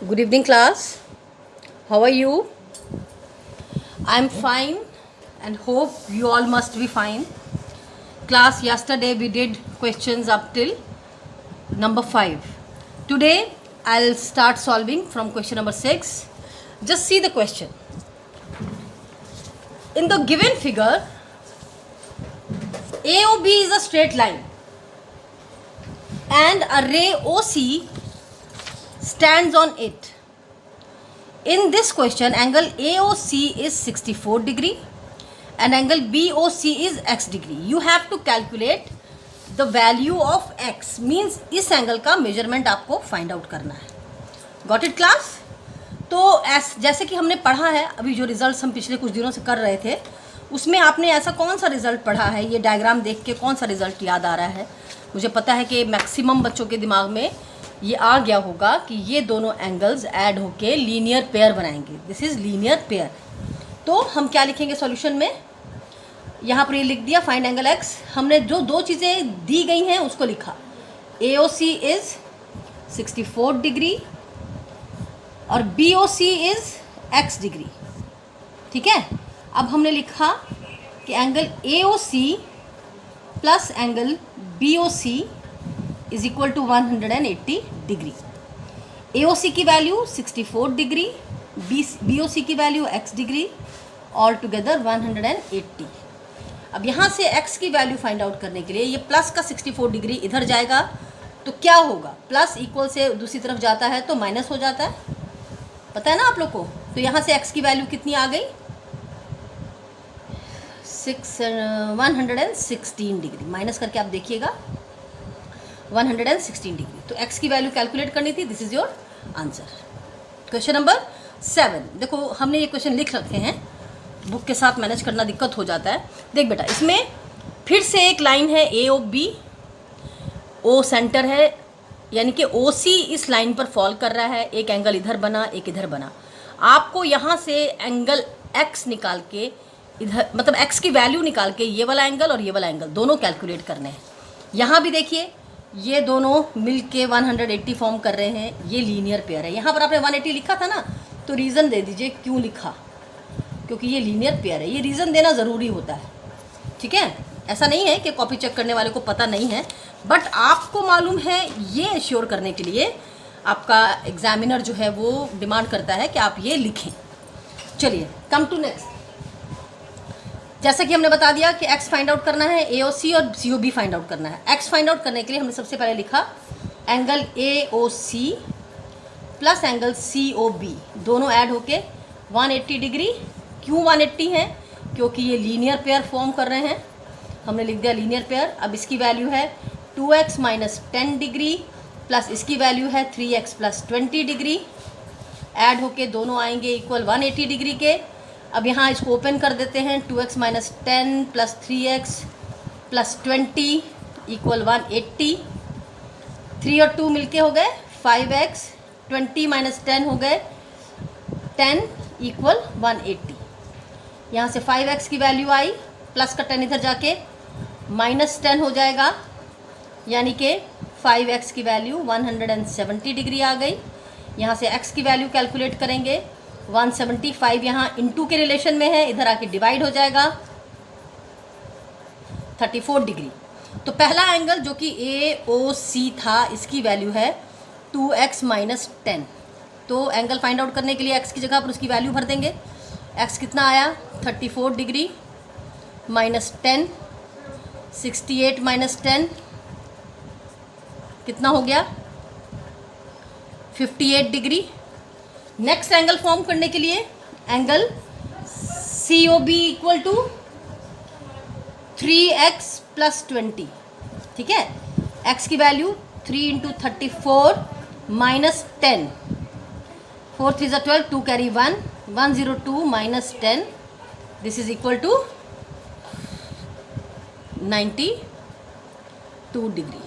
Good evening, class. How are you? I'm fine and hope you all must be fine. Class, yesterday we did questions up till number 5. Today I'll start solving from question number 6. Just see the question. In the given figure, AOB is a straight line and a ray OC stands on it. In this question, angle AOC is 64 degree and angle BOC is x degree. You have to calculate the value of x, means इस angle का measurement आपको find out करना है. Got it class? तो जैसे कि हमने पढ़ा है, अभी जो रिजल्ट्स हम पिछले कुछ दिनों से कर रहे थे उसमें आपने ऐसा कौन सा रिजल्ट पढ़ा है, ये डायग्राम देख के कौन सा रिजल्ट याद आ रहा है? मुझे पता है कि मैक्सिमम बच्चों के दिमाग में ये आ गया होगा कि ये दोनों एंगल्स ऐड होके लीनियर पेयर बनाएंगे. This is linear pair. तो हम क्या लिखेंगे सॉल्यूशन में? यहाँ पर ये लिख दिया फाइंड एंगल एक्स. हमने जो दो चीज़ें दी गई हैं उसको लिखा. AOC इज़ 64 डिग्री और BOC इज़ x डिग्री. ठीक है. अब हमने लिखा कि angle AOC plus angle BOC is equal to 180 degree. AOC की वैल्यू 64 डिग्री, BOC की value x degree, all together 180. अब यहाँ से x की वैल्यू फाइंड आउट करने के लिए ये प्लस का 64 डिग्री इधर जाएगा तो क्या होगा? प्लस इक्वल से दूसरी तरफ जाता है तो माइनस हो जाता है, पता है ना आप लोग को. तो यहाँ से x की वैल्यू कितनी आ गई? 116 डिग्री. माइनस करके आप देखिएगा 116 डिग्री. तो x की वैल्यू कैलकुलेट करनी थी. This is your answer. Question number 7. देखो हमने ये क्वेश्चन लिख रखे हैं, बुक के साथ मैनेज करना दिक्कत हो जाता है. देख बेटा, इसमें फिर से एक लाइन है AOB, O सेंटर है, यानी कि OC इस लाइन पर फॉल कर रहा है. एक एंगल इधर बना, एक इधर बना. आपको यहाँ से एंगल x निकाल के इधर, मतलब x की वैल्यू निकाल के ये वाला एंगल और ये वाला एंगल दोनों कैलकुलेट करने हैं. यहाँ भी देखिए ये दोनों मिल के 180 फॉर्म कर रहे हैं. ये लीनियर पेयर है. यहाँ पर आपने 180 लिखा था ना, तो रीज़न दे दीजिए क्यों लिखा, क्योंकि ये लीनियर पेयर है. ये रीज़न देना ज़रूरी होता है. ठीक है. ऐसा नहीं है कि कॉपी चेक करने वाले को पता नहीं है, बट आपको मालूम है. ये एश्योर करने के लिए आपका एग्जामिनर जो है वो डिमांड करता है कि आप ये लिखें. चलिए कम टू नेक्स्ट. जैसा कि हमने बता दिया कि x फाइंड आउट करना है, AOC और COB फाइंड आउट करना है. x फाइंड आउट करने के लिए हमने सबसे पहले लिखा angle AOC plus angle COB दोनों ऐड होके 180 डिग्री. क्यों 180 है? क्योंकि ये लीनियर पेयर फॉर्म कर रहे हैं. हमने लिख दिया लीनियर पेयर. अब इसकी वैल्यू है 2x माइनस 10 डिग्री प्लस इसकी वैल्यू है 3x प्लस 20 डिग्री. ऐड होके दोनों आएंगे इक्वल 180 डिग्री के. अब यहाँ इसको ओपन कर देते हैं. 2x minus 10 plus 3x plus 20 equal 180. 3 और 2 मिलके हो गए 5x. 20 माइनस 10 हो गए 10 इक्वल 180. यहाँ से 5x की वैल्यू आई, प्लस का 10 इधर जाके माइनस 10 हो जाएगा, यानी कि 5x की वैल्यू 170 डिग्री आ गई. यहाँ से x की वैल्यू कैलकुलेट करेंगे. 175 यहाँ इंटू के रिलेशन में है, इधर आके डिवाइड हो जाएगा 34 डिग्री. तो पहला एंगल जो कि AOC था, इसकी वैल्यू है 2x माइनस 10. तो एंगल फाइंड आउट करने के लिए x की जगह पर उसकी वैल्यू भर देंगे. x कितना आया? 34 डिग्री माइनस 10. 68 माइनस 10 कितना हो गया? 58 डिग्री. नेक्स्ट एंगल फॉर्म करने के लिए angle COB equal to 3x plus 20. ठीक है. x की value 3 into 34 minus 10. 4 3 12, 2 carry 1, 102 minus 10. This is equal to 92 degree.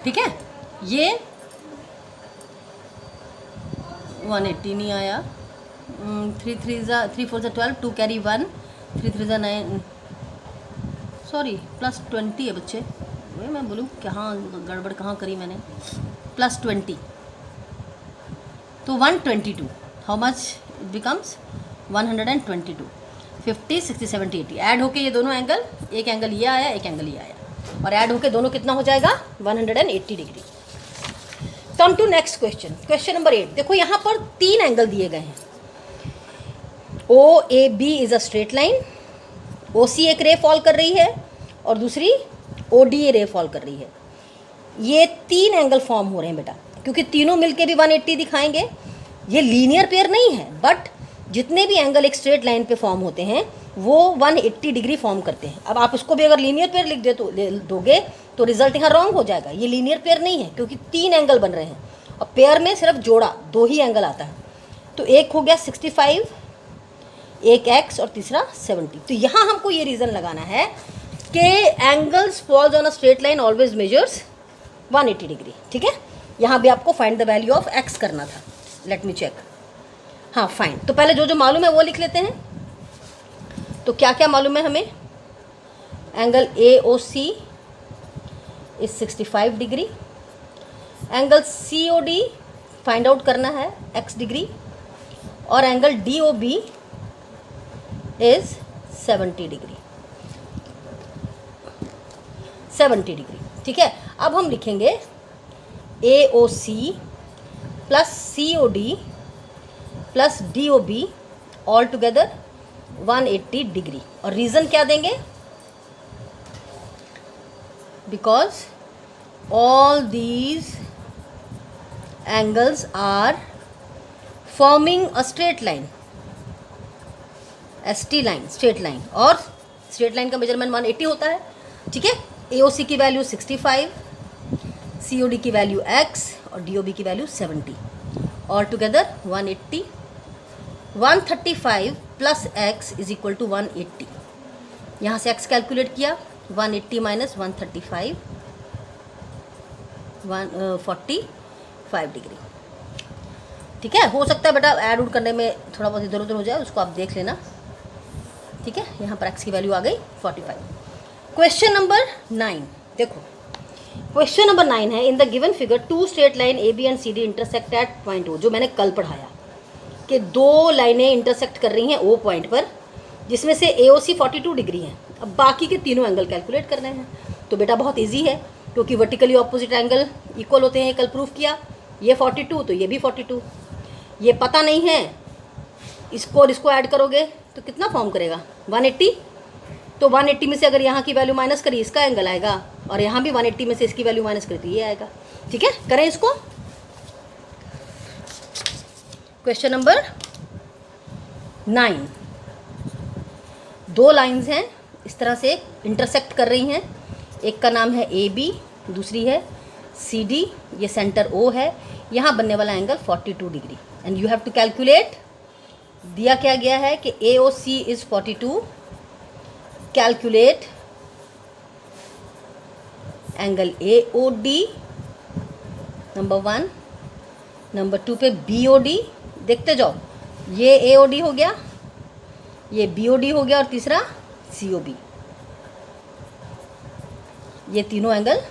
ठीक है. ये 180 नहीं आया. 3 4 12, 2 कैरी 1, 3 3 9, सॉरी प्लस 20 है बच्चे. वही मैं बोलूँ कहाँ गड़बड़ कहाँ करी मैंने. +20 तो 122, how much it becomes 122, 50, 60, 70, 80 add होके ये दोनों एंगल, एक एंगल ये आया, एक एंगल ये आया, और ऐड होके दोनों कितना हो जाएगा 180 degree. Come to next question, question number 8। देखो यहाँ पर 3 एंगल दिए गए हैं। OAB is a straight line, OC एक रे फॉल कर रही है और दूसरी ODA रे फॉल कर रही है। ये 3 एंगल फॉर्म हो रहे हैं बेटा, क्योंकि तीनों मिलके भी 180 दिखाएंगे। ये लीनियर पेयर नहीं है, बट जितने भी एंगल एक स्ट्रेट लाइन पे फॉर्म होते हैं वो 180 डिग्री फॉर्म करते हैं। अब आप उसको भी अगर लीनियर पेयर लिख दोगे तो रिजल्ट यहाँ रॉन्ग हो जाएगा। ये लीनियर पेयर नहीं है, क्योंकि 3 एंगल बन रहे हैं और पेयर में सिर्फ जोड़ा 2 ही एंगल आता है। तो एक हो गया 65, एक x और तीसरा 70। तो यहाँ हमको ये रीज़न लगाना है कि angles falls on a straight line always measures 180 degree. ठीक है, यहाँ भी आपको find the value of x करना था। Let me check. हाँ फाइन, तो पहले जो जो मालूम है वो लिख लेते हैं। तो क्या क्या मालूम है हमें? Angle AOC is 65 degree, angle COD find out करना है x डिग्री, और angle DOB is 70 degree, 70 degree. ठीक है, अब हम लिखेंगे AOC plus COD plus DOB all together 180 degree. और रीज़न क्या देंगे? Because all these angles are forming a straight line, ST line, straight line, और स्ट्रेट लाइन का मेजरमेंट 180 होता है। ठीक है, AOC की वैल्यू 65, COD की वैल्यू x और DOB की value 70, all together 180। 135 plus x is equal to 180। यहाँ से x कैलकुलेट किया, 180 माइनस 135, 145 डिग्री। ठीक है, हो सकता है बेटा ऐड उड करने में थोड़ा बहुत इधर उधर हो जाए, उसको आप देख लेना। ठीक है, यहाँ पर x की वैल्यू आ गई 45। क्वेश्चन नंबर 9 देखो, क्वेश्चन नंबर 9 है, in the given figure 2 straight line AB and CD intersect at point O। जो मैंने कल पढ़ाया कि 2 लाइनें इंटरसेक्ट कर रही हैं O पॉइंट पर, जिसमें से AOC 42 डिग्री है। अब बाकी के तीनों एंगल कैलकुलेट करने हैं। तो बेटा बहुत इजी है, क्योंकि वर्टिकली ऑपोजिट एंगल इक्वल होते हैं, कल प्रूफ किया। ये 42 तो ये भी 42। ये पता नहीं है, इसको और इसको ऐड करोगे तो कितना फॉर्म करेगा 180। तो 180 में से अगर यहाँ की वैल्यू माइनस करी, इसका एंगल आएगा, और यहाँ भी 180 में से इसकी वैल्यू माइनस करी तो ये आएगा। ठीक है, करें इसको। क्वेश्चन नंबर 9, 2 लाइंस हैं इस तरह से इंटरसेक्ट कर रही हैं। एक का नाम है AB, दूसरी है CD, ये सेंटर O है। यहाँ बनने वाला angle 42 degree, and you have to calculate. दिया क्या गया है कि AOC is 42, calculate angle AOD number 1, number 2 पे BOD। देखते जाओ, ये AOD हो गया, ये BOD हो गया, और तीसरा COB। ये तीनों एंगल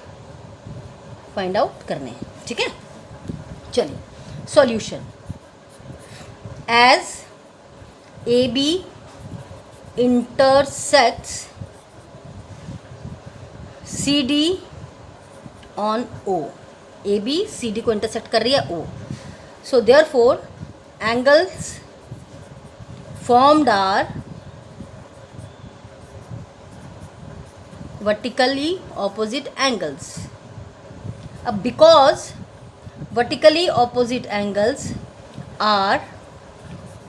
फाइंड आउट करने हैं। ठीक है, चलिए solution. As AB intersects CD on O, AB CD को इंटरसेक्ट कर रही है O, so therefore angles formed are vertically opposite angles. अब because vertically opposite angles are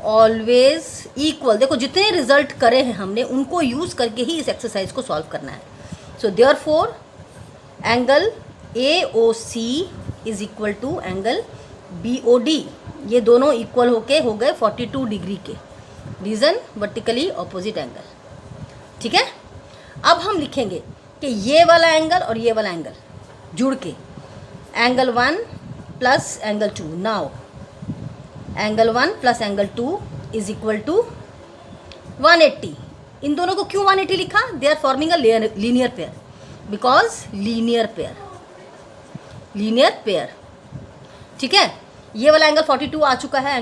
always equal, देखो जितने रिजल्ट करे हैं हमने उनको यूज़ करके ही इस एक्सरसाइज को सॉल्व करना है। So therefore angle AOC is equal to angle BOD, ये दोनों इक्वल होके हो गए 42 डिग्री के। Reason vertically opposite angle. ठीक है, अब हम लिखेंगे कि ये वाला एंगल और ये वाला एंगल जुड़ के angle 1 plus angle 2। Now angle 1 plus angle 2 is equal to 180। इन दोनों को क्यों 180 लिखा? They are forming a linear pair, because linear pair. ठीक है, ये वाला एंगल 42 आ चुका है,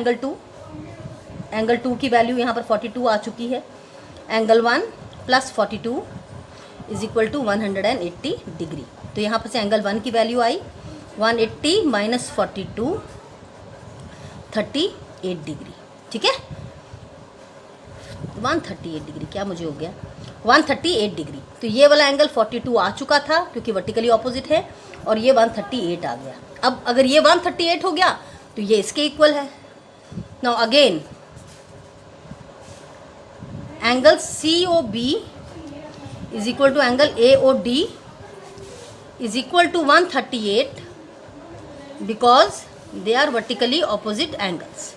एंगल 2 की वैल्यू यहाँ पर 42 आ चुकी है। Angle 1 plus 42 is equal to 180 degree. तो यहाँ पर से एंगल 1 की वैल्यू आई 180 माइनस 42 38 डिग्री। ठीक है, 138 डिग्री, क्या मुझे हो गया 138 डिग्री। तो ये वाला एंगल 42 आ चुका था क्योंकि वर्टिकली ऑपोजिट है, और ये 138 आ गया। अब अगर ये 138 हो गया तो ये इसके इक्वल है। Now again angle COB is equal to angle AOD is equal to 138 because they are vertically opposite angles.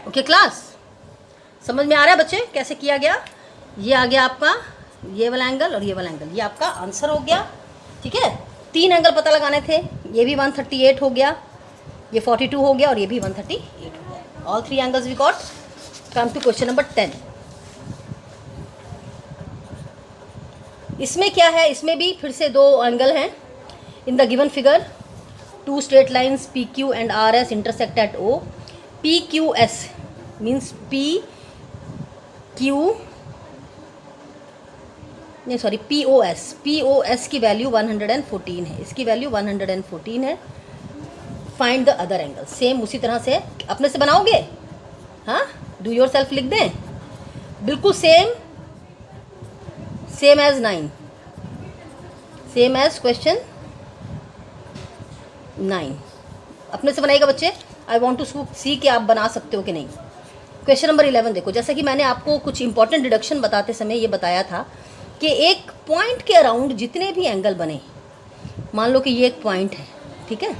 Okay class, समझ में आ रहा है बच्चे कैसे किया गया? ये आ गया आपका ये वाला एंगल और ये वाला एंगल, ये आपका आंसर हो गया। ठीक है, 3 एंगल पता लगाने थे, ये भी 138 हो गया, ये 42 हो गया और ये भी 138 हो गया। All 3 angles we got. Come to question number 10। इसमें क्या है, इसमें भी फिर से 2 एंगल हैं। In the given figure 2 straight lines PQ and RS intersect at O। PQS means POS की वैल्यू 114 है, इसकी वैल्यू 114 है। Find the other angle. Same उसी तरह से अपने से बनाओगे, हाँ, डू योर सेल्फ लिख दें, बिल्कुल same as 9, same as question 9 अपने से बनाएगा बच्चे। आई वॉन्ट टू सी कि आप बना सकते हो कि नहीं। क्वेश्चन नंबर 11 देखो, जैसा कि मैंने आपको कुछ इंपॉर्टेंट डिडक्शन बताते समय ये बताया था कि एक पॉइंट के अराउंड जितने भी एंगल बने, मान लो कि ये एक पॉइंट है, ठीक है,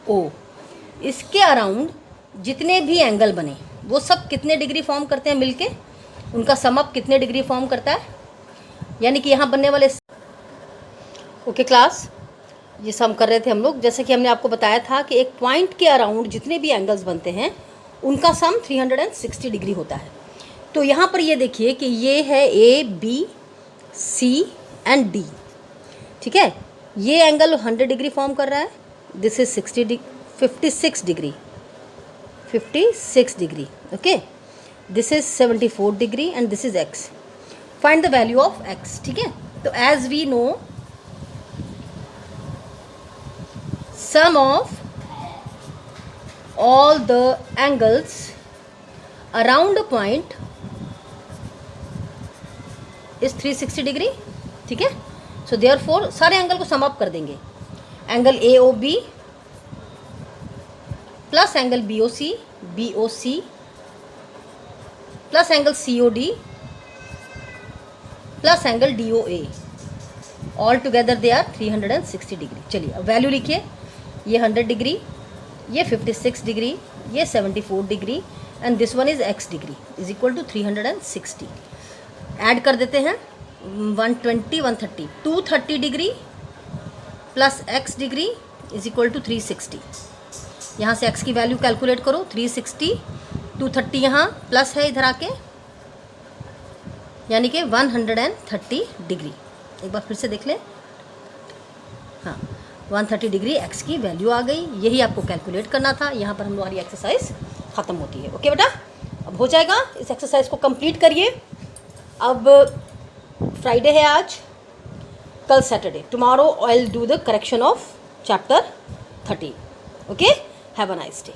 O, इसके अराउंड जितने भी एंगल बने वो सब कितने डिग्री फॉर्म करते हैं मिलके, उनका सम अप कितने डिग्री फॉर्म करता है, यानी कि यहाँ बनने वाले। ओके क्लास, ये सम कर रहे थे हम लोग। जैसे कि हमने आपको बताया था कि एक पॉइंट के अराउंड जितने भी एंगल्स बनते हैं उनका सम 360 डिग्री होता है। तो यहाँ पर ये देखिए कि ये है ABC एंड D। ठीक है, ये एंगल 100 डिग्री फॉर्म कर रहा है, this is 56 degree. Okay, this is 74 degree and this is X। Find the value of X। ठीक है, तो as we know sum of all the angles around a point is 360 degree. ठीक है, so therefore सारे angle को सम up कर देंगे। Angle AOB plus angle BOC plus angle COD plus angle DOA, all together they are 360 degree. चलिए अब value लिखिए, ये 100 डिग्री, ये 56 डिग्री, ये 74 degree and this one is X degree is equal to 360। Add कर देते हैं 120 130 230 degree plus X degree is equal to 360। यहाँ से X की वैल्यू कैलकुलेट करो, 360 230 यहाँ प्लस है इधर आके, यानी कि 130 डिग्री। एक बार फिर से देख लें, हाँ 130 डिग्री X की वैल्यू आ गई। यही आपको कैलकुलेट करना था। यहाँ पर हमारी एक्सरसाइज ख़त्म होती है। ओके बेटा, अब हो जाएगा, इस एक्सरसाइज को कंप्लीट करिए। अब फ्राइडे है आज, कल Saturday, tomorrow I will do the correction of chapter 13। Okay, have a nice day.